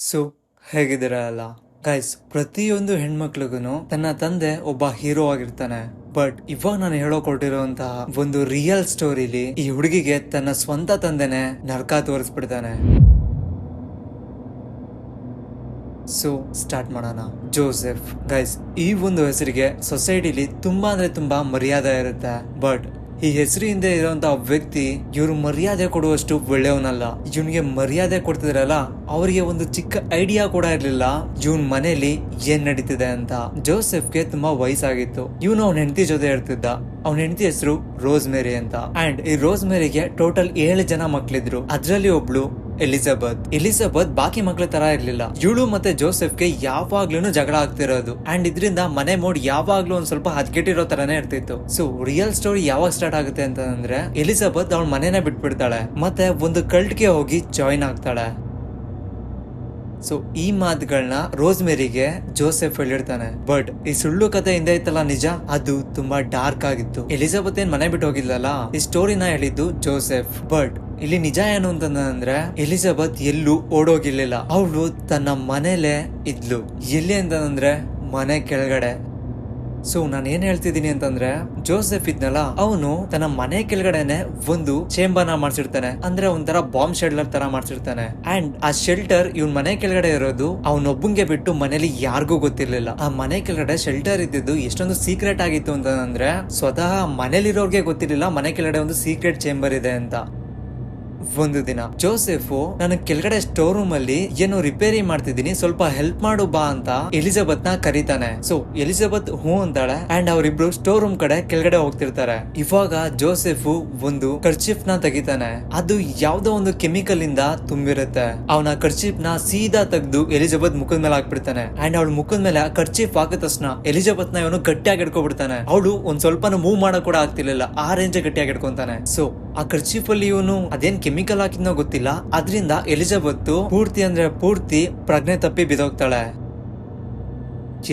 So ಹೇಗಿದ್ದೀರಾ ಅಲ್ಲ guys, ಪ್ರತಿಯೊಂದು ಹೆಣ್ಮಕ್ಳಿಗೂ ತನ್ನ ತಂದೆ ಒಬ್ಬ ಹೀರೋ ಆಗಿರ್ತಾನೆ. ಬಟ್ ಇವಾಗ ನಾನು ಹೇಳೋಕೊಟ್ಟಿರುವಂತಹ ಒಂದು ರಿಯಲ್ ಸ್ಟೋರಿಲಿ ಈ ಹುಡುಗಿಗೆ ತನ್ನ ಸ್ವಂತ ತಂದೆನೆ ನರಕ ತೋರಿಸ್ಬಿಡ್ತಾನೆ. ಸೊ ಸ್ಟಾರ್ಟ್ ಮಾಡೋಣ. ಜೋಸೆಫ್ ಗೈಸ್, ಈ ಒಂದು ಹೆಸರಿಗೆ ಸೊಸೈಟಿಲಿ ತುಂಬಾ ಅಂದ್ರೆ ತುಂಬಾ ಮರ್ಯಾದೆ ಇರುತ್ತೆ. ಬಟ್ ಈ ಹೆಸರಿಂದ ಇರುವಂತ ವ್ಯಕ್ತಿ ಇವ್ರು ಮರ್ಯಾದೆ ಕೊಡುವಷ್ಟು ಒಳ್ಳೆಯವನಲ್ಲ. ಇವನಿಗೆ ಮರ್ಯಾದೆ ಕೊಡ್ತಿದ್ರಲ್ಲ, ಅವರಿಗೆ ಒಂದು ಚಿಕ್ಕ ಐಡಿಯಾ ಕೂಡ ಇರ್ಲಿಲ್ಲ ಇವನ್ ಮನೇಲಿ ಏನ್ ನಡೀತಿದೆ ಅಂತ. ಜೋಸೆಫ್ಗೆ ತುಂಬಾ ವಯಸ್ಸಾಗಿತ್ತು. ಇವನು ಅವನ ಹೆಂಡತಿ ಜೊತೆ ಇರ್ತಿದ್ದ. ಅವನ ಹೆಂಡತಿ ಹೆಸರು ರೋಸ್ ಮೇರಿ ಅಂತ. ಅಂಡ್ ಈ ರೋಸ್ ಮೇರಿಗೆ ಟೋಟಲ್ 7 ಜನ ಮಕ್ಳಿದ್ರು. ಅದ್ರಲ್ಲಿ ಒಬ್ಳು ಎಲಿಜಬೆತ್ ಬಾಕಿ ಮಕ್ಳ ತರ ಇರ್ಲಿಲ್ಲ. ಇವಳು ಮತ್ತೆ ಜೋಸೆಫ್ಗೆ ಯಾವಾಗ್ಲೂ ಜಗಳ ಆಗ್ತಿರೋದು. ಅಂಡ್ ಇದ್ರಿಂದ ಮನೆ ಮೋಡ್ ಯಾವಾಗ್ಲೂ ಒಂದ್ ಸ್ವಲ್ಪ ಹದ್ಗೆಟ್ಟಿರೋ ತರಾನೇ ಇರ್ತಿತ್ತು. ಸೊ ರಿಯಲ್ ಸ್ಟೋರಿ ಯಾವಾಗ ಸ್ಟಾರ್ಟ್ ಆಗುತ್ತೆ ಅಂತಂದ್ರೆ, ಎಲಿಜಬೆತ್ ಅವಳ ಮನೇನೆ ಬಿಟ್ಬಿಡ್ತಾಳೆ ಮತ್ತೆ ಒಂದು ಕಲ್ಟ್ಗೆ ಹೋಗಿ ಜಾಯಿನ್ ಆಗ್ತಾಳೆ. ಸೊ ಈ ಮಾತುಗಳನ್ನ ರೋಸ್ ಮೇರಿಗೆ ಜೋಸೆಫ್ ಹೇಳಿರ್ತಾನೆ. ಬಟ್ ಈ ಸುಳ್ಳು ಕತೆ ಹಿಂದೆ ಇತ್ತಲ್ಲ ನಿಜ, ಅದು ತುಂಬಾ ಡಾರ್ಕ್ ಆಗಿತ್ತು. ಎಲಿಜಬೆತ್ ಏನ್ ಮನೆ ಬಿಟ್ಟು ಹೋಗಿಲ್ಲಲ್ಲ, ಈ ಸ್ಟೋರಿನ ಹೇಳಿದ್ದು ಜೋಸೆಫ್. ಬಟ್ ಇಲ್ಲಿ ನಿಜ ಏನು ಅಂತಂದ್ರೆ, ಎಲಿಜಬೆತ್ ಎಲ್ಲೂ ಓಡೋಗಿರ್ಲಿಲ್ಲ. ಅವಳು ತನ್ನ ಮನೇಲೆ ಇದ್ಲು. ಎಲ್ಲಿ ಅಂತಂದ್ರೆ ಮನೆ ಕೆಳಗಡೆ. ಸೊ ನಾನು ಏನ್ ಹೇಳ್ತಿದ್ದೀನಿ ಅಂತಂದ್ರೆ, ಜೋಸೆಫ್ ಇದ್ನಲ್ಲ, ಅವನು ತನ್ನ ಮನೆ ಕೆಳಗಡೆನೆ ಒಂದು ಚೇಂಬರ್ ನ ಮಾಡ್ಸಿರ್ತಾನೆ. ಅಂದ್ರೆ ಒಂಥರ ಬಾಂಬ್ ಶೆಲ್ಟರ್ ತರ ಮಾಡ್ಸಿರ್ತಾನೆ. ಅಂಡ್ ಆ ಶೆಲ್ಟರ್ ಇವನ್ ಮನೆ ಕೆಳಗಡೆ ಇರೋದು ಅವನೊಬ್ಬಂಗೆ ಬಿಟ್ಟು ಮನೇಲಿ ಯಾರಿಗೂ ಗೊತ್ತಿರ್ಲಿಲ್ಲ. ಆ ಮನೆ ಕೆಳಗಡೆ ಶೆಲ್ಟರ್ ಇದ್ದಿದ್ದು ಎಷ್ಟೊಂದು ಸೀಕ್ರೆಟ್ ಆಗಿತ್ತು ಅಂತಂದ್ರೆ, ಸ್ವತಃ ಮನೇಲಿರೋರ್ಗೆ ಗೊತ್ತಿರ್ಲಿಲ್ಲ ಮನೆ ಕೆಳಗಡೆ ಒಂದು ಸೀಕ್ರೆಟ್ ಚೇಂಬರ್ ಇದೆ ಅಂತ. ಒಂದು ದಿನ ಜೋಸೆಫ್, ನಾನು ಕೆಳಗಡೆ ಸ್ಟೋರ್ ರೂಮ್ ಅಲ್ಲಿ ಏನೋ ರಿಪೇರಿ ಮಾಡ್ತಿದ್ದೀನಿ, ಸ್ವಲ್ಪ ಹೆಲ್ಪ್ ಮಾಡು ಬಾ ಅಂತ ಎಲಿಜಬೆತ್ ನ ಕರೀತಾನೆ. ಸೊ ಎಲಿಜಬೆತ್ ಹೂ ಅಂತಾಳೆ. ಅಂಡ್ ಅವರಿಬ್ರು ಸ್ಟೋರ್ ರೂಮ್ ಕಡೆ ಕೆಳಗಡೆ ಹೋಗ್ತಿರ್ತಾರೆ. ಇವಾಗ ಜೋಸೆಫ್ ಒಂದು ಕರ್ಚಿಫ್ ನ ತೆಗಿತಾನೆ. ಅದು ಯಾವ್ದೋ ಒಂದು ಕೆಮಿಕಲ್ ಇಂದ ತುಂಬಿರುತ್ತೆ. ಅವನ ಕರ್ಚಿಫ್ ನ ಸೀದಾ ತೆಗೆದು ಎಲಿಜಬೆತ್ ಮುಖದ ಮೇಲೆ ಹಾಕ್ಬಿಡ್ತಾನೆ. ಅಂಡ್ ಅವಳ ಮುಖದ ಮೇಲೆ ಕರ್ಚಿಫ್ ಹಾಕಿದ ತಕ್ಷಣ ಎಲಿಜಬೆತ್ ನ ಇವನು ಗಟ್ಟಿಯಾಗಿ ಹಿಡ್ಕೊಬಿಡ್ತಾನೆ. ಅವಳು ಒಂದ್ ಸ್ವಲ್ಪ ಮೂವ್ ಮಾಡಕ್ ಕೂಡ ಆಗ್ತಿರ್ಲಿಲ್ಲ, ಆ ರೇಂಜ್ ಗಟ್ಟಿಯಾಗಿ ಹಿಡ್ಕೊಂತಾನೆ. ಸೊ ಆ ಕರ್ಚಿಫ್ ಅಲ್ಲಿ ಇವನು ಅದೇನ್ ಕೆಮಿಕಲ್ ಹಾಕಿದ್ನೋ ಗೊತ್ತಿಲ್ಲ, ಅದ್ರಿಂದ ಎಲಿಜಬೆತ್ ಪೂರ್ತಿ ಪ್ರಜ್ಞೆ ತಪ್ಪಿ ಬಿದೋಗ್ತಾಳೆ.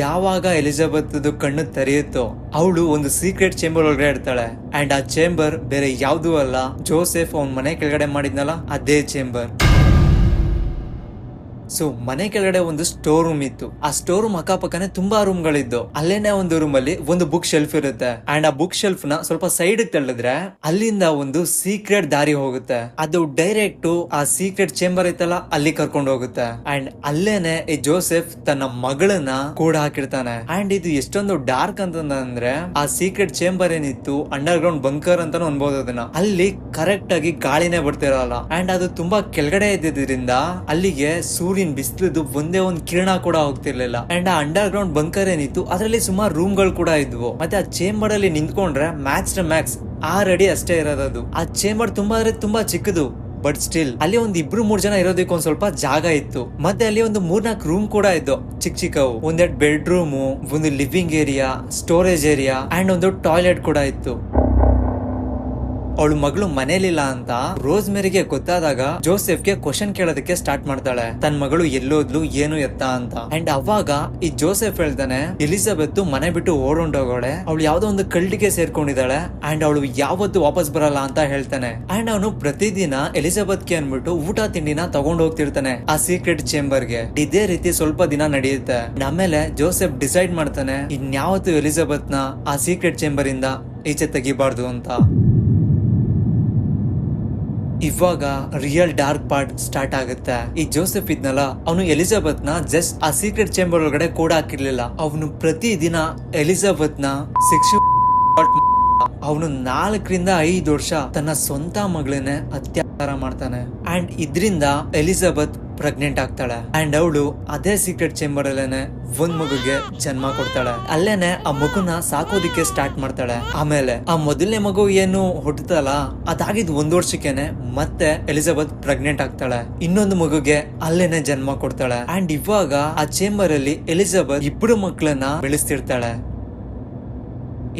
ಯಾವಾಗ ಎಲಿಜಬೆತ್ ಕಣ್ಣು ತೆರೆಯುತ್ತೋ, ಅವಳು ಒಂದು ಸೀಕ್ರೆಟ್ ಚೇಂಬರ್ ಒಳಗಡೆ ಇರ್ತಾಳೆ. ಅಂಡ್ ಆ ಚೇಂಬರ್ ಬೇರೆ ಯಾವ್ದೂ ಅಲ್ಲ, ಜೋಸೆಫ್ ಅವನ್ ಮನೆ ಕೆಳಗಡೆ ಮಾಡಿದ್ನಲ್ಲ ಅದೇ ಚೇಂಬರ್. ಸೊ ಮನೆ ಕೆಳಗಡೆ ಒಂದು ಸ್ಟೋರ್ ರೂಮ್ ಇತ್ತು. ಆ ಸ್ಟೋರ್ ರೂಮ್ ಅಕ್ಕಪಕ್ಕನೆ ತುಂಬಾ ರೂಮ್ ಗಳಿದ್ದು. ಅಲ್ಲೇನೆ ಒಂದು ರೂಮ್ ಅಲ್ಲಿ ಒಂದು ಬುಕ್ ಶೆಲ್ಫ್ ಇರುತ್ತೆ. ಅಂಡ್ ಆ ಬುಕ್ ಶೆಲ್ಫ್ ನ ಸ್ವಲ್ಪ ಸೈಡ್ ತಳ್ಳಿದ್ರೆ ಅಲ್ಲಿಂದ ಒಂದು ಸೀಕ್ರೆಟ್ ದಾರಿ ಹೋಗುತ್ತೆ. ಅದು ಡೈರೆಕ್ಟ್ ಆ ಸೀಕ್ರೆಟ್ ಚೇಂಬರ್ ಇತ್ತಲ್ಲ ಅಲ್ಲಿ ಕರ್ಕೊಂಡು ಹೋಗುತ್ತೆ. ಅಂಡ್ ಅಲ್ಲೇನೆ ಈ ಜೋಸೆಫ್ ತನ್ನ ಮಗಳನ್ನ ಕೂಡ ಹಾಕಿರ್ತಾನೆ. ಅಂಡ್ ಇದು ಎಷ್ಟೊಂದು ಡಾರ್ಕ್ ಅಂತಂದ್ರೆ, ಆ ಸೀಕ್ರೆಟ್ ಚೇಂಬರ್ ಏನಿತ್ತು ಅಂಡರ್ ಗ್ರೌಂಡ್ ಬಂಕರ್ ಅಂತಾನು ಅನ್ಬೋದು ಅದನ್ನ. ಅಲ್ಲಿ ಕರೆಕ್ಟ್ ಆಗಿ ಗಾಳಿನೇ ಬರ್ತಿರಲ್ಲ. ಅಂಡ್ ಅದು ತುಂಬಾ ಕೆಳಗಡೆ ಇದ್ದಿದ್ರಿಂದ ಅಲ್ಲಿಗೆ ಸೂರ್ಯ ಬಿಸಿಲದು ಒಂದೇ ಒಂದು ಕಿರಣ ಕೂಡ ಹೋಗ್ತಿರ್ಲಿಲ್ಲ. ಅಂಡ್ ಆ ಅಂಡರ್ ಗ್ರೌಂಡ್ ಬಂಕರ್ ಏನಿತ್ತು ಅದರಲ್ಲಿ ಸುಮಾರು ರೂಮ್ ಗಳು ಕೂಡ ಇದ್ವು. ಮತ್ತೆ ಆ ಚೇಂಬರ್ ಅಲ್ಲಿ ನಿಂತ್ಕೊಂಡ್ರೆ ಮ್ಯಾಕ್ಸ್ 6 ಅಡಿ ಅಷ್ಟೇ ಇರೋದು. ಆ ಚೇಂಬರ್ ತುಂಬಾ ಅಂದ್ರೆ ತುಂಬಾ ಚಿಕ್ಕದು. ಬಟ್ ಸ್ಟಿಲ್ ಅಲ್ಲಿ ಒಂದ್ 2-3 ಜನ ಇರೋದಕ್ಕೆ ಒಂದ್ ಸ್ವಲ್ಪ ಜಾಗ ಇತ್ತು. ಮತ್ತೆ ಅಲ್ಲಿ ಒಂದು 3-4 ರೂಮ್ ಕೂಡ ಇದ್ದು, ಚಿಕ್ಕವು. 1-2 ಬೆಡ್ರೂಮ್, ಒಂದು living area, storage area and ಒಂದು ಟಾಯ್ಲೆಟ್ ಕೂಡ ಇತ್ತು. ಅವಳು ಮಗಳು ಮನೇಲಿಲ್ಲ ಅಂತ ರೋಸ್ ಮೇರಿಗೆ ಗೊತ್ತಾದಾಗ ಜೋಸೆಫ್ಗೆ ಕ್ವಶನ್ ಕೇಳೋದಕ್ಕೆ ಸ್ಟಾರ್ಟ್ ಮಾಡ್ತಾಳೆ. ತನ್ನ ಮಗಳು ಎಲ್ಲೋದ್ಲು, ಏನು ಎತ್ತ ಅಂತ. ಅಂಡ್ ಅವಾಗ ಈ ಜೋಸೆಫ್ ಹೇಳ್ತಾನೆ, ಎಲಿಜಬೆತ್ ಮನೆ ಬಿಟ್ಟು ಓಡೊಂಡೋಗೋಳೆ, ಅವಳು ಯಾವ್ದೋ ಒಂದು ಕಲ್ಟಿಗೆ ಸೇರ್ಕೊಂಡಿದ್ದಾಳೆ ಅಂಡ್ ಅವಳು ಯಾವತ್ತು ವಾಪಸ್ ಬರಲ್ಲ ಅಂತ ಹೇಳ್ತಾನೆ. ಅಂಡ್ ಅವನು ಪ್ರತಿದಿನ ಎಲಿಜಬೆತ್ಗೆ ಅನ್ಬಿಟ್ಟು ಊಟ ತಿಂಡಿನ ತಗೊಂಡ್ ಹೋಗ್ತಿರ್ತಾನೆ ಆ ಸೀಕ್ರೆಟ್ ಚೇಂಬರ್ಗೆ. ಇದೇ ರೀತಿ ಸ್ವಲ್ಪ ದಿನ ನಡೆಯುತ್ತೆ. ಆಮೇಲೆ ಜೋಸೆಫ್ ಡಿಸೈಡ್ ಮಾಡ್ತಾನೆ, ಇನ್ಯಾವತ್ತು ಎಲಿಜಬೆತ್ ನ ಆ ಸೀಕ್ರೆಟ್ ಚೇಂಬರ್ ಇಂದ ಈಚೆ ತೆಗಿಬಾರ್ದು ಅಂತ. ಇವಾಗ ರಿಯಲ್ ಡಾರ್ಕ್ ಪಾರ್ಟ್ ಸ್ಟಾರ್ಟ್ ಆಗುತ್ತೆ. ಈ ಜೋಸೆಫ್ ಇದ್ನಲ್ಲ, ಅವನು ಎಲಿಜಬೆತ್ ನ ಜಸ್ಟ್ ಆ ಸೀಕ್ರೆಟ್ ಚೇಂಬರ್ ಒಳಗಡೆ ಕೂಡ ಹಾಕಿರ್ಲಿಲ್ಲ. ಅವನು ಪ್ರತಿದಿನ ಎಲಿಜಬೆತ್ ನ ಅವನು 4-5 ವರ್ಷ ತನ್ನ ಸ್ವಂತ ಮಗಳನ್ನೇ ಅತ್ಯಾಚಾರ ಮಾಡ್ತಾನೆ. ಅಂಡ್ ಇದ್ರಿಂದ ಎಲಿಜಬೆತ್ ಪ್ರೆಗ್ನೆಂಟ್ ಆಗ್ತಾಳೆ. ಅಂಡ್ ಅವಳು ಅದೇ ಸೀಕ್ರೆಟ್ ಚೇಂಬರ್ ಅಲ್ಲೇನೆ ಒಂದ್ ಮಗುಗೆ ಜನ್ಮ ಕೊಡ್ತಾಳೆ. ಅಲ್ಲೇನೆ ಆ ಮಗುನ ಸಾಕೋದಿಕ್ಕೆ ಸ್ಟಾರ್ಟ್ ಮಾಡ್ತಾಳೆ. ಆಮೇಲೆ ಆ ಮೊದಲನೇ ಮಗು ಏನು ಹುಟ್ಟುತ್ತಲ್ಲ, ಅದಾಗಿದ್ 1 ವರ್ಷಕ್ಕೇನೆ ಮತ್ತೆ ಎಲಿಜಬೆತ್ ಪ್ರೆಗ್ನೆಂಟ್ ಆಗ್ತಾಳೆ. ಇನ್ನೊಂದು ಮಗುಗೆ ಅಲ್ಲೇನೆ ಜನ್ಮ ಕೊಡ್ತಾಳೆ. ಅಂಡ್ ಇವಾಗ ಆ ಚೇಂಬರ್ ಅಲ್ಲಿ ಎಲಿಜಬೆತ್ 2 ಮಕ್ಕಳನ್ನ ಬೆಳೆಸ್ತಿರ್ತಾಳೆ.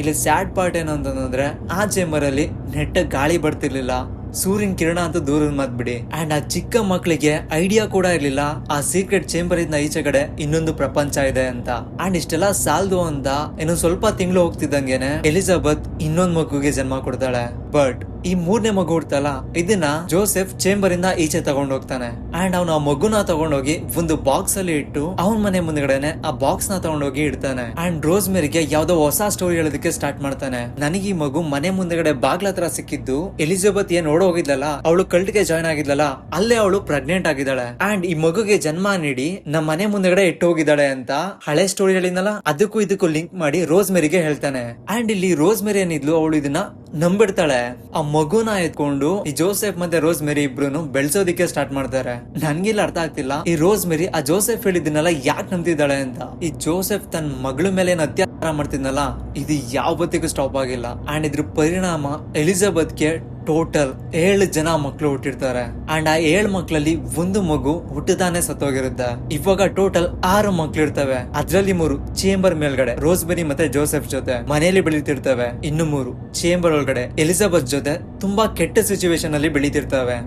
ಇಲ್ಲಿ ಸ್ಯಾಡ್ ಪಾರ್ಟ್ ಏನು ಅಂತಂದ್ರೆ, ಆ ಚೇಂಬರ್ ಅಲ್ಲಿ ನೆಟ್ಟ ಗಾಳಿ ಬರ್ತಿರ್ಲಿಲ್ಲ, ಸೂರ್ಯನ ಕಿರಣ ಅಂತ ದೂರದ ಮತ್ ಬಿಡಿ. ಅಂಡ್ ಆ ಚಿಕ್ಕ ಮಕ್ಕಳಿಗೆ ಐಡಿಯಾ ಕೂಡ ಇರ್ಲಿಲ್ಲ ಆ ಸೀಕ್ರೆಟ್ ಚೇಂಬರ್ ಇಂದ ಈಚೆ ಕಡೆ ಇನ್ನೊಂದು ಪ್ರಪಂಚ ಇದೆ ಅಂತ. ಅಂಡ್ ಇಷ್ಟೆಲ್ಲ ಸಾಲ್ದು ಅಂತ ಇನ್ನು ಸ್ವಲ್ಪ ತಿಂಗಳು ಹೋಗ್ತಿದ್ದಂಗೆನೆ ಎಲಿಜಬೆತ್ ಇನ್ನೊಂದ್ ಮಗುಗೆ ಜನ್ಮ ಕೊಡ್ತಾಳೆ. ಬಟ್ ಈ ಮೂರನೇ ಮಗು ಹುಡ್ತಲ್ಲ, ಇದನ್ನ ಜೋಸೆಫ್ ಚೇಂಬರ್ ಇಂದ ಈಚೆ ತಗೊಂಡ್ ಹೋಗ್ತಾನೆ. ಅಂಡ್ ಅವನ ಆ ಮಗುನ ತಗೊಂಡೋಗಿ ಒಂದು ಬಾಕ್ಸ್ ಅಲ್ಲಿ ಇಟ್ಟು ಅವನ ಮನೆ ಮುಂದ್ಗಡೆನೆ ಆ ಬಾಕ್ಸ್ ನ ತಗೊಂಡೋಗಿ ಇಡ್ತಾನೆ. ಅಂಡ್ ರೋಸ್ ಮೇರಿಗೆ ಯಾವ್ದೋ ಹೊಸ ಸ್ಟೋರಿ ಹೇಳೋದಕ್ಕೆ ಸ್ಟಾರ್ಟ್ ಮಾಡ್ತಾನೆ. ನನಗೆ ಈ ಮಗು ಮನೆ ಮುಂದ್ಗಡೆ ಬಾಗ್ಲ ಹತ್ರ ಸಿಕ್ಕಿದ್ದು, ಎಲಿಜಬೆತ್ ಏನ್ ಓಡ ಹೋಗಿದ್ಲಲ್ಲ, ಅವಳು ಕಲ್ಟ್ ಗೆ ಜಾಯ್ನ್ ಆಗಿದ್ಲಲ್ಲ, ಅಲ್ಲೇ ಅವಳು ಪ್ರೆಗ್ನೆಂಟ್ ಆಗಿದ್ದಾಳೆ. ಅಂಡ್ ಈ ಮಗುಗೆ ಜನ್ಮ ನೀಡಿ ನಮ್ಮ ಮನೆ ಮುಂದ್ಗಡೆ ಇಟ್ಟು ಹೋಗಿದ್ದಾಳೆ ಅಂತ ಹಳೆ ಸ್ಟೋರಿ ಹೇಳಿದ್ನಲ್ಲ, ಅದಕ್ಕೂ ಇದಕ್ಕೂ ಲಿಂಕ್ ಮಾಡಿ ರೋಸ್ ಮೇರಿಗೆ ಹೇಳ್ತಾನೆ. ಅಂಡ್ ಇಲ್ಲಿ ರೋಸ್ ಮೇರಿ ಏನಿದ್ಲು, ಅವಳು ಇದನ್ನ ನಂಬಿಡ್ತಾಳೆ. ಆ ಮಗುನ ಎತ್ಕೊಂಡು ಈ ಜೋಸೆಫ್ ಮತ್ತೆ ರೋಸ್ ಮೇರಿ ಇಬ್ರು ಬೆಳ್ಸೋದಿಕ್ಕೆ ಸ್ಟಾರ್ಟ್ ಮಾಡ್ತಾರೆ. ನನ್ಗಿಲ್ಲ ಅರ್ಥ ಆಗ್ತಿಲ್ಲ, ಈ ರೋಸ್ ಮೇರಿ ಆ ಜೋಸೆಫ್ ಹೇಳಿದ್ದನ್ನೆಲ್ಲ ಯಾಕೆ ನಂಬ್ತಿದ್ದಾಳೆ ಅಂತ. ಈ ಜೋಸೆಫ್ ತನ್ನ ಮಗಳ ಮೇಲೆ ಏನ್ ಅತ್ಯಾಚಾರ ಮಾಡ್ತಿದ್ನಲ್ಲ, ಇದು ಯಾವ ಬತ್ತಿಗೂ ಸ್ಟಾಪ್ ಆಗಿಲ್ಲ. ಅಂಡ್ ಇದ್ರ ಪರಿಣಾಮ ಎಲಿಜಬೆತ್ಗೆ ಟೋಟಲ್ 7 ಜನ ಮಕ್ಕಳು ಹುಟ್ಟಿರ್ತಾರೆ. ಅಂಡ್ ಆ 7 ಮಕ್ಕಳಲ್ಲಿ ಒಂದು ಮಗು ಹುಟ್ಟದಾನೆ ಸತ್ತೋಗಿರುತ್ತೆ. ಇವಾಗ ಟೋಟಲ್ 6 ಮಕ್ಳು ಇರ್ತವೆ. ಅದ್ರಲ್ಲಿ 3 ಚೇಂಬರ್ ಮೇಲ್ಗಡೆ ರೋಸ್ಬೆರಿ ಮತ್ತೆ ಜೋಸೆಫ್ ಜೊತೆ ಮನೆಯಲ್ಲಿ ಬೆಳೀತಿರ್ತವೆ. ಇನ್ನು 3 ಚೇಂಬರ್ ಒಳಗಡೆ ಎಲಿಜಬೆತ್ ಜೊತೆ ತುಂಬಾ ಕೆಟ್ಟ ಸಿಚುವೇಶನ್ ಅಲ್ಲಿ ಬೆಳೀತಿರ್ತವೆ.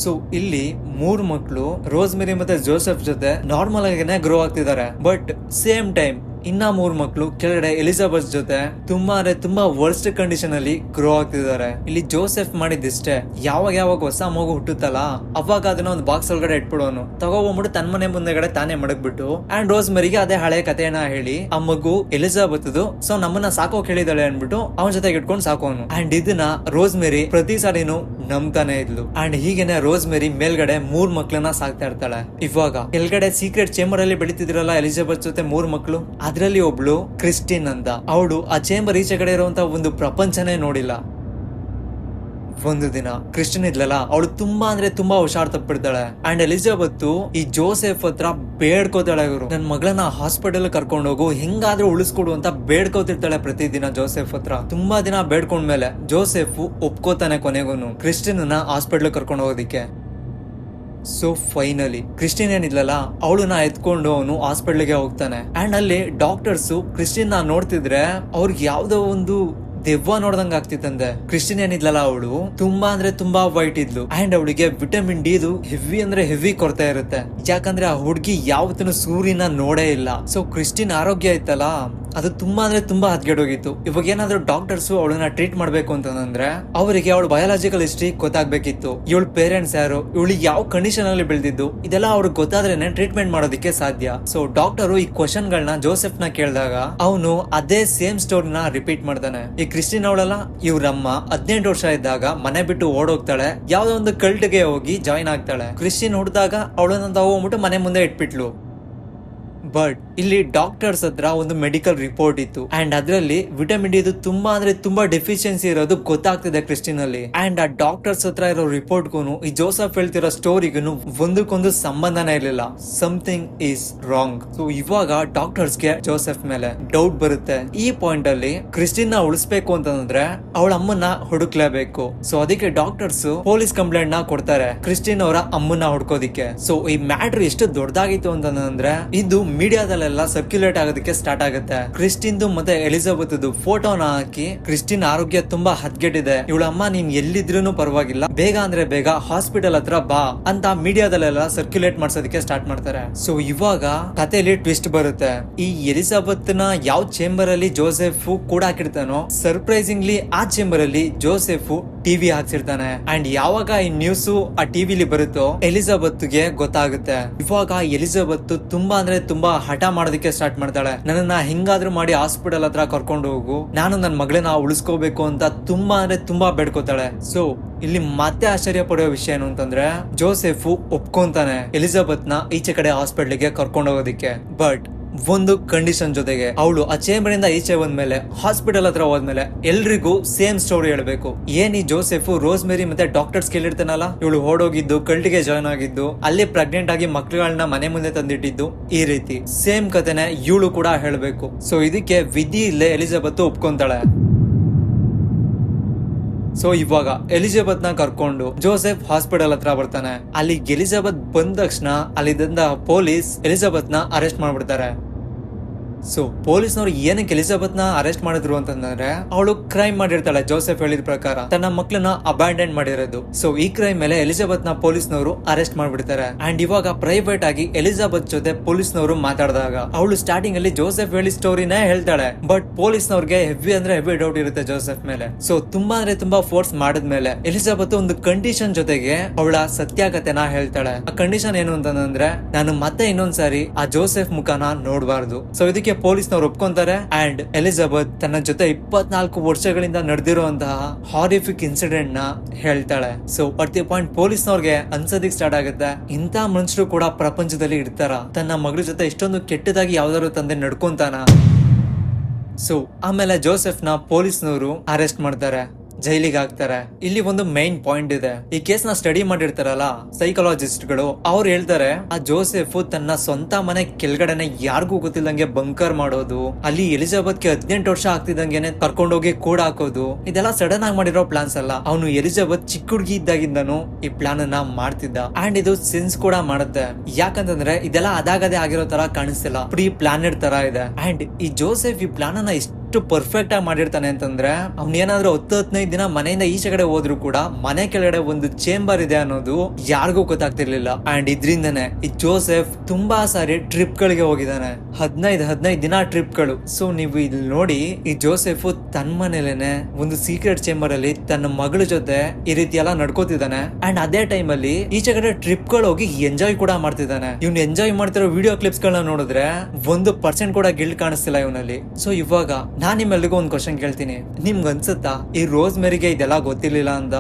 ಸೊ ಇಲ್ಲಿ 3 ಮಕ್ಕಳು ರೋಸ್ಮೆರಿ ಮತ್ತೆ ಜೋಸೆಫ್ ಜೊತೆ ನಾರ್ಮಲ್ ಆಗಿನೇ ಗ್ರೋ ಆಗ್ತಿದ್ದಾರೆ. ಬಟ್ ಸೇಮ್ ಟೈಮ್ ಇನ್ನ 3 ಮಕ್ಕಳು ಕೆಳಗಡೆ ಎಲಿಜಬೆತ್ ಜೊತೆ ತುಂಬಾ ವರ್ಸ್ಟ್ ಕಂಡೀಷನ್ ಅಲ್ಲಿ ಗ್ರೋ ಆಗ್ತಿದ್ದಾರೆ. ಇಲ್ಲಿ ಜೋಸೆಫ್ ಮಾಡಿದಿಷ್ಟೇ, ಯಾವಾಗ ಹೊಸ ಮಗು ಹುಟ್ಟುತ್ತಲ್ಲ, ಅವಾಗ ಅದನ್ನ ಒಂದು ಬಾಕ್ಸ್ ಒಳಗಡೆ ಇಟ್ಬಿಡೋನು, ತಗೋಬಂದ್ಬಿಟ್ಟು ತನ್ನ ಮನೆ ಮುಂದೆಗಡೆ ತಾನೇ ಮಡಗ್ಬಿಟ್ಟು ಅಂಡ್ ರೋಸ್ ಮೇರಿಗೆ ಅದೇ ಹಳೆ ಕಥೆನ ಹೇಳಿ ಆ ಮಗು ಎಲಿಜಬೆತ್ ಸೊ ನಮ್ಮನ್ನ ಸಾಕೋಕ್ ಹೇಳಿದಾಳೆ ಅನ್ಬಿಟ್ಟು ಅವನ ಜೊತೆಗೆ ಇಟ್ಕೊಂಡು ಸಾಕೋನು. ಅಂಡ್ ಇದನ್ನ ರೋಸ್ ಮೇರಿ ಪ್ರತಿ ಸಾರಿನೂ ನಂಬ್ತಾನೆ ಇದ್ಲು. ಅಂಡ್ ಹೀಗೇನೆ ರೋಸ್ ಮೇರಿ ಮೇಲ್ಗಡೆ 3 ಮಕ್ಳನ್ನ ಸಾಕ್ತಾ ಇರ್ತಾಳೆ. ಇವಾಗ ಕೆಳಗಡೆ ಸೀಕ್ರೆಟ್ ಚೇಂಬರ್ ಅಲ್ಲಿ ಬೆಳೀತಿದ್ರಲ್ಲ ಎಲಿಜಬೆತ್ ಜೊತೆ 3 ಮಕ್ಳು, ಅದ್ರಲ್ಲಿ ಒಬ್ಳು ಕ್ರಿಸ್ಟಿನ್ ಅಂತ. ಅವಳು ಆ ಚೇಂಬರ್ ಈಚೆ ಕಡೆ ಇರುವಂತ ಒಂದು ಪ್ರಪಂಚನೇ ನೋಡಿಲ್ಲ. ಒಂದು ದಿನ ಕ್ರಿಸ್ಟಿನ್ ಇದ್ಲಲ್ಲ, ಅವಳು ತುಂಬಾ ಹುಷಾರ್ ತಪ್ಪಿಡ್ತಾಳೆ. ಅಂಡ್ ಎಲಿಜಬೆತ್ ಈ ಜೋಸೆಫ್ ಹತ್ರ ಬೇಡ್ಕೋತಾಳೆ, ಇವರು ನನ್ ಮಗಳನ್ನ ಹಾಸ್ಪಿಟಲ್ ಕರ್ಕೊಂಡು ಹೋಗು, ಹೆಂಗಾದ್ರೂ ಉಳಿಸ್ಕೊಡು ಅಂತ ಬೇಡ್ಕೋತಿರ್ತಾಳೆ ಪ್ರತಿದಿನ ಜೋಸೆಫ್ ಹತ್ರ. ತುಂಬಾ ದಿನ ಬೇಡ್ಕೊಂಡ್ಮೇಲೆ ಜೋಸೆಫ್ ಒಪ್ಕೋತಾನೆ ಕೊನೆಗೂನು ಕ್ರಿಸ್ಟಿನ್ ಹಾಸ್ಪಿಟಲ್ ಕರ್ಕೊಂಡು ಹೋಗೋದಿಕ್ಕೆ. ಸೊ ಫೈನಲಿ ಕ್ರಿಸ್ಟಿನ್ ಏನಿದ್ಲಲ್ಲ, ಅವಳನ್ನ ಎತ್ಕೊಂಡು ಅವನು ಹಾಸ್ಪಿಟ್ಲಿಗೆ ಹೋಗ್ತಾನೆ. ಅಂಡ್ ಅಲ್ಲಿ ಡಾಕ್ಟರ್ಸ್ ಕ್ರಿಸ್ಟಿನ್ ನೋಡ್ತಿದ್ರೆ ಅವ್ರಿಗೆ ಯಾವ್ದೋ ಒಂದು ದೆವ್ವ ನೋಡ್ದಂಗ ಆಗ್ತಿತ್ತಂದೆ. ಕ್ರಿಸ್ಟಿನ್ ಏನಿದ್ಲಲ್ಲ, ಅವಳು ತುಂಬಾ ವೈಟ್ ಇದ್ಲು. ಅಂಡ್ ಅವಳಿಗೆ ವಿಟಮಿನ್ ಡಿ ಹೆವಿ ಕೊರತೆ ಇರುತ್ತೆ. ಯಾಕಂದ್ರೆ ಆ ಹುಡುಗಿ ಯಾವತ್ತೂ ಸೂರ್ಯನ ನೋಡೇ ಇಲ್ಲ. ಸೊ ಕ್ರಿಸ್ಟಿನ್ ಆರೋಗ್ಯ ಇತ್ತಲ್ಲ, ಅದು ತುಂಬಾ ಹದ್ಗೆಡೋಗಿತ್ತು. ಇವಾಗ ಏನಾದ್ರು ಡಾಕ್ಟರ್ಸ್ ಅವಳನ್ನ ಟ್ರೀಟ್ ಮಾಡ್ಬೇಕು ಅಂತಂದ್ರೆ ಅವರಿಗೆ ಅವಳ ಬಯಾಲಜಿಕಲ್ ಹಿಸ್ಟ್ರಿ ಗೊತ್ತಾಗ್ಬೇಕಿತ್ತು. ಇವಳ ಪೇರೆಂಟ್ಸ್ ಯಾರು, ಇವಳಿಗೆ ಯಾವ ಕಂಡೀಷನ್ ಅಲ್ಲಿ ಬೆಳೆದಿದ್ದು, ಇದೆಲ್ಲ ಅವ್ರಿಗೆ ಗೊತ್ತಾದ್ರೇನೆ ಟ್ರೀಟ್ಮೆಂಟ್ ಮಾಡೋದಕ್ಕೆ ಸಾಧ್ಯ. ಸೊ ಡಾಕ್ಟರ್ ಈ ಕ್ವಶನ್ ಗಳನ್ನ ಜೋಸೆಫ್ ನ ಕೇಳಿದಾಗ ಅವನು ಅದೇ ಸೇಮ್ ಸ್ಟೋರಿನ ರಿಪೀಟ್ ಮಾಡ್ತಾನೆ. ಈ ಕ್ರಿಸ್ಟಿನ್ ಅವಳಲ್ಲ, ಇವ್ರಮ್ಮ 18 ವರ್ಷ ಇದ್ದಾಗ ಮನೆ ಬಿಟ್ಟು ಓಡೋಗ್ತಾಳೆ, ಯಾವ್ದೋ ಒಂದು ಕಲ್ಟ್ಗೆ ಹೋಗಿ ಜಾಯಿನ್ ಆಗ್ತಾಳೆ. ಕ್ರಿಸ್ಟಿನ್ ಹುಡ್ದಾಗ ಅವಳನ್ನ ತಗೊಂಡ್ಬಿಟ್ಟು ಮನೆ ಮುಂದೆ ಇಟ್ಬಿಟ್ಲು. ಬಟ್ ಇಲ್ಲಿ ಡಾಕ್ಟರ್ಸ್ ಹತ್ರ ಒಂದು ಮೆಡಿಕಲ್ ರಿಪೋರ್ಟ್ ಇತ್ತು. ಅಂಡ್ ಅದರಲ್ಲಿ ವಿಟಮಿನ್ ಡಿ ತುಂಬಾ ಡೆಫಿಷಿಯನ್ಸಿ ಇರೋದು ಗೊತ್ತಾಗ್ತಿದೆ ಕ್ರಿಸ್ಟಿನ್ ಅಲ್ಲಿ. ಅಂಡ್ ಆ ಡಾಕ್ಟರ್ಸ್ ಹತ್ರ ಇರೋ ರಿಪೋರ್ಟ್ಗೂ ಈ ಜೋಸೆಫ್ ಹೇಳ್ತಿರೋ ಸ್ಟೋರಿಗೂ ಒಂದಕ್ಕೊಂದು ಸಂಬಂಧನೇ ಇರಲಿಲ್ಲ. Something is wrong. ಸೊ ಇವಾಗ ಡಾಕ್ಟರ್ಸ್ಗೆ ಜೋಸೆಫ್ ಮೇಲೆ ಡೌಟ್ ಬರುತ್ತೆ. ಈ ಪಾಯಿಂಟ್ ಅಲ್ಲಿ ಕ್ರಿಸ್ಟಿನ್ ನ ಉಳಿಸ್ಬೇಕು ಅಂತಂದ್ರೆ ಅವಳ ಅಮ್ಮನ್ನ ಹುಡುಕ್ಲೇಬೇಕು. ಸೊ ಅದಕ್ಕೆ ಡಾಕ್ಟರ್ಸ್ ಪೊಲೀಸ್ ಕಂಪ್ಲೇಂಟ್ ನ ಕೊಡ್ತಾರೆ ಕ್ರಿಸ್ಟಿನ್ ಅವರ ಅಮ್ಮನ್ನ ಹುಡ್ಕೋದಿಕ್ಕೆ. ಸೊ ಈ ಮ್ಯಾಟರ್ ಎಷ್ಟು ದೊಡ್ಡದಾಗಿತ್ತು ಅಂತಂದ್ರೆ ಇದು ಮೀಡಿಯಾದಲ್ಲೆಲ್ಲ ಸರ್ಕ್ಯುಲೇಟ್ ಆಗೋದಕ್ಕೆ ಸ್ಟಾರ್ಟ್ ಆಗುತ್ತೆ. ಕ್ರಿಸ್ಟಿನ್ ಮತ್ತೆ ಎಲಿಜಬೆತ್ ಫೋಟೋನ ಹಾಕಿ, ಕ್ರಿಸ್ಟಿನ್ ಆರೋಗ್ಯ ತುಂಬಾ ಹದ್ಗೆಟ್ಟಿದೆ, ಇವಳ ಅಮ್ಮ ನೀನ್ ಎಲ್ಲಿದ್ರೂ ಪರವಾಗಿಲ್ಲ, ಬೇಗ ಅಂದ್ರೆ ಬೇಗ ಹಾಸ್ಪಿಟಲ್ ಹತ್ರ ಬಾ ಅಂತ ಮೀಡಿಯಾದಲ್ಲೆಲ್ಲ ಸರ್ಕ್ಯುಲೇಟ್ ಮಾಡ್ಸೋದಕ್ಕೆ ಸ್ಟಾರ್ಟ್ ಮಾಡ್ತಾರೆ. ಸೊ ಇವಾಗ ಕಥೆಯಲ್ಲಿ ಟ್ವಿಸ್ಟ್ ಬರುತ್ತೆ. ಈ ಎಲಿಜಬೆತ್ ನ ಯಾವ ಚೇಂಬರ್ ಅಲ್ಲಿ ಜೋಸೆಫ್ ಕೂಡ ಹಾಕಿರ್ತಾನೋ, ಸರ್ಪ್ರೈಸಿಂಗ್ಲಿ ಆ ಚೇಂಬರ್ ಅಲ್ಲಿ ಜೋಸೆಫ್ ಟಿವಿ ಹಾಕ್ಸಿರ್ತಾನೆ. ಅಂಡ್ ಯಾವಾಗ ಈ ನ್ಯೂಸ್ ಆ ಟಿವಿಲಿ ಬರುತ್ತೋ ಎಲಿಜಬೆತ್ಗೆ ಗೊತ್ತಾಗುತ್ತೆ. ಇವಾಗ ಎಲಿಜಬೆತ್ ತುಂಬಾ ಹಠ ಮಾಡೋದಕ್ಕೆ ಸ್ಟಾರ್ಟ್ ಮಾಡ್ತಾಳೆ. ನನ್ನನ್ನ ಹೆಂಗಾದ್ರೂ ಮಾಡಿ ಹಾಸ್ಪಿಟಲ್ ಹತ್ರ ಕರ್ಕೊಂಡು ಹೋಗು, ನಾನು ನನ್ನ ಮಗಳನ್ನ ಉಳಿಸ್ಕೋಬೇಕು ಅಂತ ತುಂಬಾ ಬೇಡ್ಕೋತಾಳೆ. ಸೊ ಇಲ್ಲಿ ಮತ್ತೆ ಆಶ್ಚರ್ಯ ಪಡೋ ವಿಷಯ ಏನು ಅಂತಂದ್ರೆ ಜೋಸೆಫ್ ಒಪ್ಕೊಂತಾನೆ ಎಲಿಜಬೆತ್ ನ ಈಚೆ ಕಡೆ ಹಾಸ್ಪಿಟಲ್ಗೆ ಕರ್ಕೊಂಡು ಹೋಗೋದಿಕ್ಕೆ. ಬಟ್ ಒಂದು ಕಂಡೀಷನ್ ಜೊತೆಗೆ, ಅವಳು ಆ ಚೇಂಬರ್ ಇಂದ ಈಚೆ ಬಂದ್ಮೇಲೆ ಹಾಸ್ಪಿಟಲ್ ಹತ್ರ ಹೋದ್ಮೇಲೆ ಎಲ್ರಿಗೂ ಸೇಮ್ ಸ್ಟೋರಿ ಹೇಳ್ಬೇಕು. ಏನ್ ಈ ಜೋಸೆಫ್ ರೋಸ್ ಮೇರಿ ಮತ್ತೆ ಡಾಕ್ಟರ್ಸ್ ಕೇಳಿರ್ತಾನಲ್ಲ, ಇವಳು ಓಡೋಗಿದ್ದು ಕಲ್ಟಿಗೆ ಜಾಯ್ನ್ ಆಗಿದ್ದು, ಅಲ್ಲಿ ಪ್ರೆಗ್ನೆಂಟ್ ಆಗಿ ಮಕ್ಳುಗಳನ್ನ ಮನೆ ಮುಂದೆ ತಂದಿಟ್ಟಿದ್ದು, ಈ ರೀತಿ ಸೇಮ್ ಕಥೆನೆ ಇವಳು ಕೂಡ ಹೇಳ್ಬೇಕು. ಸೊ ಇದಕ್ಕೆ ವಿಧಿ ಇಲ್ಲೇ ಎಲಿಜಬೆತ್ ಒಪ್ಕೊಂತಾಳೆ. ಸೊ ಇವಾಗ ಎಲಿಜಬೆತ್ ನ ಕರ್ಕೊಂಡು ಜೋಸೆಫ್ ಹಾಸ್ಪಿಟಲ್ ಹತ್ರ ಬರ್ತಾನೆ. ಅಲ್ಲಿ ಎಲಿಜಬೆತ್ ಬಂದ ತಕ್ಷಣ ಅಲ್ಲಿದ್ದ ಪೊಲೀಸ್ ಎಲಿಜಬೆತ್ ನ ಅರೆಸ್ಟ್ ಮಾಡ್ಬಿಡ್ತಾರೆ. ಸೊ ಪೊಲೀಸ್ನವ್ರು ಏನಕ್ಕೆ ಎಲಿಜಬೆತ್ ನ ಅರೆಸ್ಟ್ ಮಾಡಿದ್ರು ಅಂತಂದ್ರೆ ಅವಳು ಕ್ರೈಮ್ ಮಾಡಿರ್ತಾಳೆ ಜೋಸೆಫ್ ಹೇಳಿದ ಪ್ರಕಾರ ತನ್ನ ಮಕ್ಕಳನ್ನ ಅಬ್ಯಾಂಡನ್ ಮಾಡಿರೋದು. ಸೊ ಈ ಕ್ರೈಮ್ ಮೇಲೆ ಎಲಿಜಬೆತ್ ನ ಪೊಲೀಸ್ನವರು ಅರೆಸ್ಟ್ ಮಾಡ್ಬಿಡ್ತಾರೆ. ಅಂಡ್ ಇವಾಗ ಪ್ರೈವೇಟ್ ಆಗಿ ಎಲಿಜಬೆತ್ ಜೊತೆ ಪೊಲೀಸ್ನವರು ಮಾತಾಡಿದಾಗ ಅವಳು ಸ್ಟಾರ್ಟಿಂಗ್ ಅಲ್ಲಿ ಜೋಸೆಫ್ ಹೇಳಿ ಸ್ಟೋರಿನೇ ಹೇಳ್ತಾಳೆ. ಬಟ್ ಪೊಲೀಸ್ನವ್ರಿಗೆ ಹೆವಿ ಡೌಟ್ ಇರುತ್ತೆ ಜೋಸೆಫ್ ಮೇಲೆ. ಸೊ ತುಂಬಾ ಫೋರ್ಸ್ ಮಾಡಿದ್ಮೇಲೆ ಎಲಿಜಬೆತ್ ಒಂದು ಕಂಡೀಷನ್ ಜೊತೆಗೆ ಅವಳ ಸತ್ಯಾಗತೆನ ಹೇಳ್ತಾಳೆ. ಆ ಕಂಡೀಷನ್ ಏನು ಅಂತಂದ್ರೆ ನಾನು ಮತ್ತೆ ಇನ್ನೊಂದ್ಸಾರಿ ಆ ಜೋಸೆಫ್ ಮುಖನ ನೋಡಬಾರ್ದು. ಸೊ ಇದಕ್ಕೆ ಪೊಲೀಸ್ನವ್ರು ಒಪ್ಕೊಂತಾರೆ. ಅಂಡ್ ಎಲಿಜಬೆತ್ ತನ್ನ ಜೊತೆ 24 ವರ್ಷಗಳಿಂದ ನಡೆದಿರುವಂತಹ ಹಾರಿಫಿಕ್ ಇನ್ಸಿಡೆಂಟ್ ನ ಹೇಳ್ತಾಳೆ. ಸೊ ಅಟ್ ದಿ ಪಾಯಿಂಟ್ ಪೊಲೀಸ್ನವ್ರಿಗೆ ಅನ್ಸೋದಿಕ್ ಸ್ಟಾರ್ಟ್ ಆಗುತ್ತೆ, ಇಂತ ಮನುಷ್ಯರು ಕೂಡ ಪ್ರಪಂಚದಲ್ಲಿ ಇರ್ತಾರ, ತನ್ನ ಮಗಳ ಜೊತೆ ಇಷ್ಟೊಂದು ಕೆಟ್ಟದಾಗಿ ಯಾವ್ದಾದ್ರು ತಂದೆ ನಡ್ಕೊಂತಾನ. ಸೊ ಆಮೇಲೆ ಜೋಸೆಫ್ ನ ಪೊಲೀಸ್ನವರು ಅರೆಸ್ಟ್ ಮಾಡ್ತಾರೆ, ಜೈಲಿಗೆ ಹಾಕ್ತಾರೆ. ಇಲ್ಲಿ ಒಂದು ಮೈನ್ ಪಾಯಿಂಟ್ ಇದೆ. ಈ ಕೇಸ್ ನ ಸ್ಟಡಿ ಮಾಡಿರ್ತಾರಲ್ಲ ಸೈಕಾಲಜಿಸ್ಟ್ ಗಳು, ಅವ್ರು ಹೇಳ್ತಾರೆ ಆ ಜೋಸೆಫ್ ತನ್ನ ಸ್ವಂತ ಮನೆ ಕೆಳಗಡೆನೆ ಯಾರಿಗೂ ಗೊತ್ತಿಲ್ಲಂಗೆ ಬಂಕರ್ ಮಾಡೋದು, ಅಲ್ಲಿ ಎಲಿಜಬೆತ್ ಗೆ 18 ವರ್ಷ ಆಗ್ತಿದಂಗೆನೆ ಕರ್ಕೊಂಡೋಗಿ ಕೂಡ ಹಾಕೋದು, ಇದೆಲ್ಲ ಸಡನ್ ಆಗಿ ಮಾಡಿರೋ ಪ್ಲಾನ್ಸ್ ಅಲ್ಲ. ಅವನು ಎಲಿಜಬೆತ್ ಚಿಕ್ಕ ಹುಡುಗಿ ಇದ್ದಾಗಿಂದನು ಈ ಪ್ಲಾನ್ ಅನ್ನ ಮಾಡ್ತಿದ್ದ. ಅಂಡ್ ಇದು ಸೆನ್ಸ್ ಕೂಡ ಮಾಡುತ್ತೆ, ಯಾಕಂತಂದ್ರೆ ಇದೆಲ್ಲ ಅದಾಗದೇ ಆಗಿರೋ ತರ ಕಾಣಿಸ್ತಿಲ್ಲ, ಪ್ರೀ ಪ್ಲಾನೆಡ್ ತರ ಇದೆ. ಅಂಡ್ ಈ ಜೋಸೆಫ್ ಈ ಪ್ಲಾನ್ ಅನ್ನ ಎಷ್ಟು ಪರ್ಫೆಕ್ಟ್ ಆಗಿ ಮಾಡಿರ್ತಾನೆ ಅಂತಂದ್ರೆ ಅವ್ನ ಏನಾದ್ರೂ 10-15 ದಿನ ಮನೆಯಿಂದ ಈಚೆ ಕಡೆ ಹೋದ್ರು ಕೂಡ ಮನೆ ಕೆಳಗಡೆ ಒಂದು ಚೇಂಬರ್ ಇದೆ ಅನ್ನೋದು ಯಾರಿಗೂ ಗೊತ್ತಾಗ್ತಿರ್ಲಿಲ್ಲ. ಅಂಡ್ ಇದ್ರಿಂದನೇ ಈ ಜೋಸೆಫ್ ತುಂಬಾ ಸಾರಿ ಟ್ರಿಪ್ ಗಳಿಗೆ ಹೋಗಿದ್ದಾನೆ, 15 ದಿನ ಟ್ರಿಪ್ ಗಳು. ಸೊ ನೀವು ಇಲ್ಲಿ ನೋಡಿ, ಈ ಜೋಸೆಫ್ ತನ್ನ ಮನೇಲೇನೆ ಒಂದು ಸೀಕ್ರೆಟ್ ಚೇಂಬರ್ ಅಲ್ಲಿ ತನ್ನ ಮಗಳ ಜೊತೆ ಈ ರೀತಿ ಎಲ್ಲ ನಡ್ಕೋತಿದ್ದಾನೆ. ಅಂಡ್ ಅದೇ ಟೈಮ್ ಅಲ್ಲಿ ಈಚೆ ಕಡೆ ಟ್ರಿಪ್ ಗಳು ಹೋಗಿ ಎಂಜಾಯ್ ಕೂಡ ಮಾಡ್ತಿದ್ದಾನೆ. ಇವ್ನು ಎಂಜಾಯ್ ಮಾಡ್ತಿರೋ ವಿಡಿಯೋ ಕ್ಲಿಪ್ಸ್ ಗಳನ್ನ ನೋಡಿದ್ರೆ 1% ಕೂಡ ಗಿಲ್ಟ್ ಕಾಣಿಸ್ತಿಲ್ಲ ಇವನಲ್ಲಿ. ಸೊ ಇವಾಗ ನಾನ್ ನಿಮ್ಮೆಲ್ರಿಗೂ ಒಂದು ಕ್ವಶನ್ ಕೇಳ್ತೀನಿ, ನಿಮ್ಗೆ ಅನ್ಸುತ್ತಾ ಈ ರೋಸ್ ಮೇರಿಗೆ ಇದೆಲ್ಲ ಗೊತ್ತಿರ್ಲಿಲ್ಲ ಅಂತ?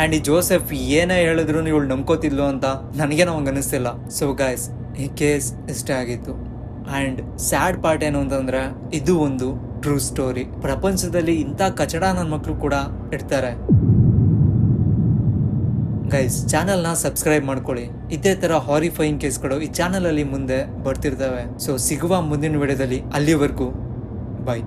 ಅಂಡ್ ಈ ಜೋಸೆಫ್ ಏನೇ ಹೇಳಿದ್ರು ಇವಳು ನಂಬ್ಕೋತಿದ್ಲು ಅಂತ? ನನಗೇನೋ ಹಂಗ ಅನಿಸ್ತಿಲ್ಲ. ಸೊ ಗೈಸ್, ಈ ಕೇಸ್ ಇಷ್ಟೇ ಆಗಿತ್ತು. ಅಂಡ್ ಸ್ಯಾಡ್ ಪಾರ್ಟ್ ಏನು ಅಂತಂದ್ರೆ ಇದು ಒಂದು ಟ್ರೂ ಸ್ಟೋರಿ. ಪ್ರಪಂಚದಲ್ಲಿ ಇಂಥ ಕಚಡ ನನ್ನ ಮಕ್ಕಳು ಕೂಡ ಇರ್ತಾರೆ. ಗೈಸ್, ಚಾನಲ್ನ ಸಬ್ಸ್ಕ್ರೈಬ್ ಮಾಡ್ಕೊಳ್ಳಿ. ಇದೇ ತರ ಹಾರಿಫೈಯಿಂಗ್ ಕೇಸ್ಗಳು ಈ ಚಾನಲ್ ಅಲ್ಲಿ ಮುಂದೆ ಬರ್ತಿರ್ತವೆ. ಸೊ ಸಿಗುವ ಮುಂದಿನ ವಿಡಿಯೋದಲ್ಲಿ, ಅಲ್ಲಿವರೆಗೂ ಬಾಯ್.